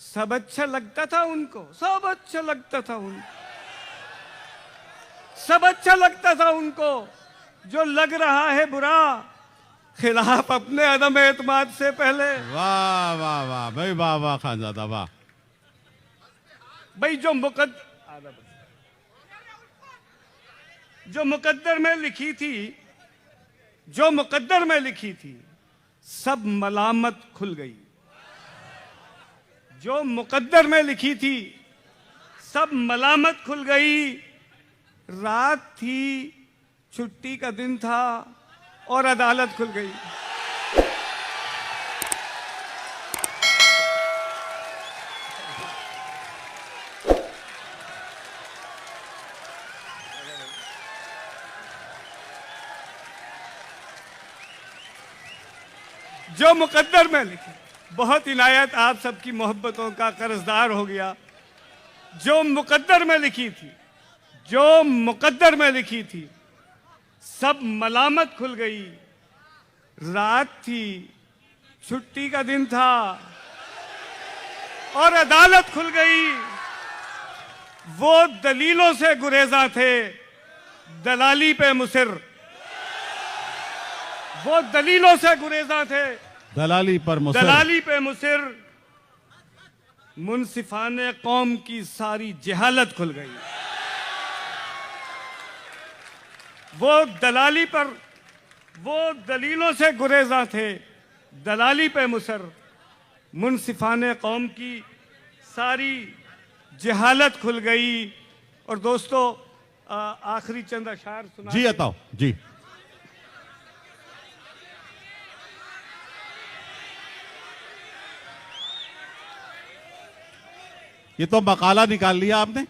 सब अच्छा लगता था उनको, सब अच्छा लगता था उनको, सब अच्छा लगता था उनको। जो लग रहा है बुरा, खिलाफ अपने अदम एतमाद से पहले। वाह वाह वाह भाई, वाह वाह खानजादा वाह। भाई जो मुकद्दर में लिखी थी, जो मुकद्दर में लिखी थी, सब मलामत खुल गई। जो मुकद्दर में लिखी थी, सब मलामत खुल गई। रात थी, छुट्टी का दिन था, और अदालत खुल गई। जो मुकद्दर में लिखी, बहुत इनायत आप सबकी मोहब्बतों का कर्जदार हो गया। जो मुकद्दर में लिखी थी, जो मुकद्दर में लिखी थी, सब मलामत खुल गई। रात थी, छुट्टी का दिन था, और अदालत खुल गई। वो दलीलों से गुरेजा थे, दलाली पे मुसिर। वो दलीलों से गुरेजा थे, दलाली पर मुसिर। दलाली पे मुसिर। मुनसिफाने कौम की सारी जहालत खुल गई। वो दलाली पर, वो दलीलों से गुरेजा थे, दलाली पे मुसर। मुनसिफाने कौम की सारी जहालत खुल गई। और दोस्तों, आखिरी चंद अशार सुना जी अताओ जी। ये तो मकाला निकाल लिया आपने।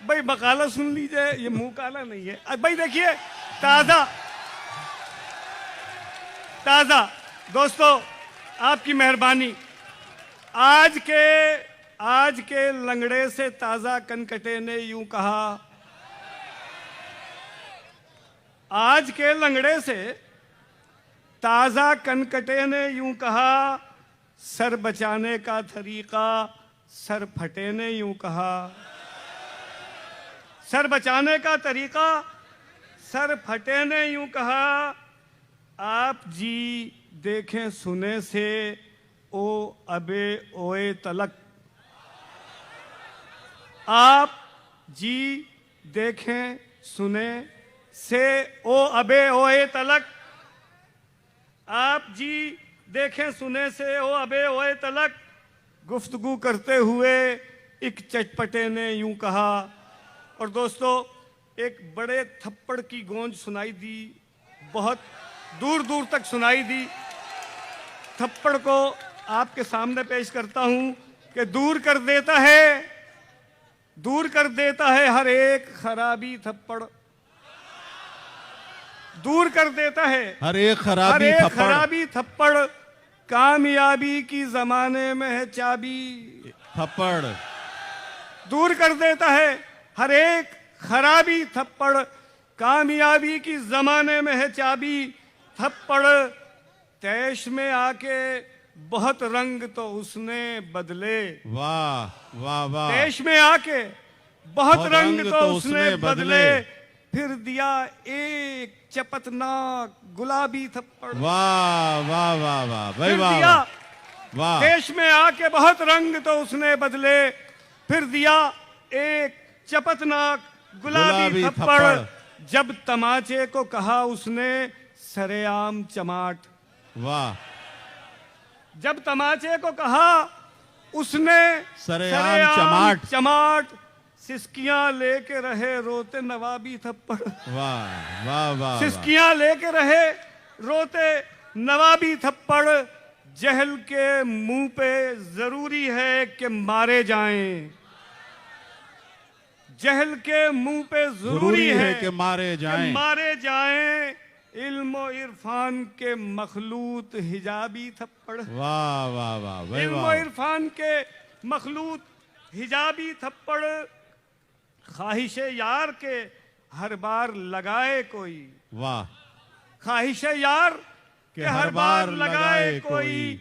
भाई मकाला सुन लीजिए, ये मुंह काला नहीं है। अब भाई देखिए, ताजा ताजा दोस्तों, आपकी मेहरबानी। आज के लंगड़े से ताजा कनकटे ने यूं कहा, आज के लंगड़े से ताजा कनकटे ने यूं कहा, सर बचाने का तरीका सर फटे ने यूं कहा। सर बचाने का तरीका सर फटे ने यूं कहा। आप जी देखें सुने से ओ अबे ओए तलक। आप जी देखें सुने से ओ अबे ओए तलक। आप जी देखें सुने से ओ अबे ओए तलक। गुफ्तगू करते हुए एक चटपटे ने यूं कहा। और दोस्तों, एक बड़े थप्पड़ की गूंज सुनाई दी, बहुत दूर दूर तक सुनाई दी। थप्पड़ को आपके सामने पेश करता हूं कि दूर कर देता है हर एक खराबी थप्पड़। दूर कर देता है हर एक खराबी थप्पड़। कामयाबी की जमाने में है चाबी। थप्पड़ दूर कर देता है हर एक खराबी थप्पड़। कामयाबी की जमाने में है चाबी। थप्पड़ तैश में आके बहुत रंग तो उसने बदले। वाह वाह वाह। तैश में आके बहुत रंग तो उसने बदले। फिर दिया एक चपतनाक गुलाबी थप्पड़। वाह वाह वाह वाह भाई वाह दिया वाह। देश में आके बहुत रंग तो उसने बदले। फिर दिया एक चपतनाक गुलाबी थप्पड़। जब तमाचे को कहा उसने सरेआम चमाट। वाह। जब तमाचे को कहा उसने सरेआम चमाट। सिसकियां लेके रहे रोते नवाबी थप्पड़। वाह वाह वाह। सिसकियां लेके रहे रोते नवाबी थप्पड़। जहल के मुंह पे जरूरी है कि मारे जाएं। जहल के मुंह पे जरूरी है कि मारे जाएं। इल्म इरफान के मखलूत हिजाबी थप्पड़। वाह वाह वाह। इल्म इरफान के मखलूत हिजाबी थप्पड़। ख्वाहिश यार के हर बार लगाए कोई। वाह। ख्वाहिश यार के हर बार लगाए कोई।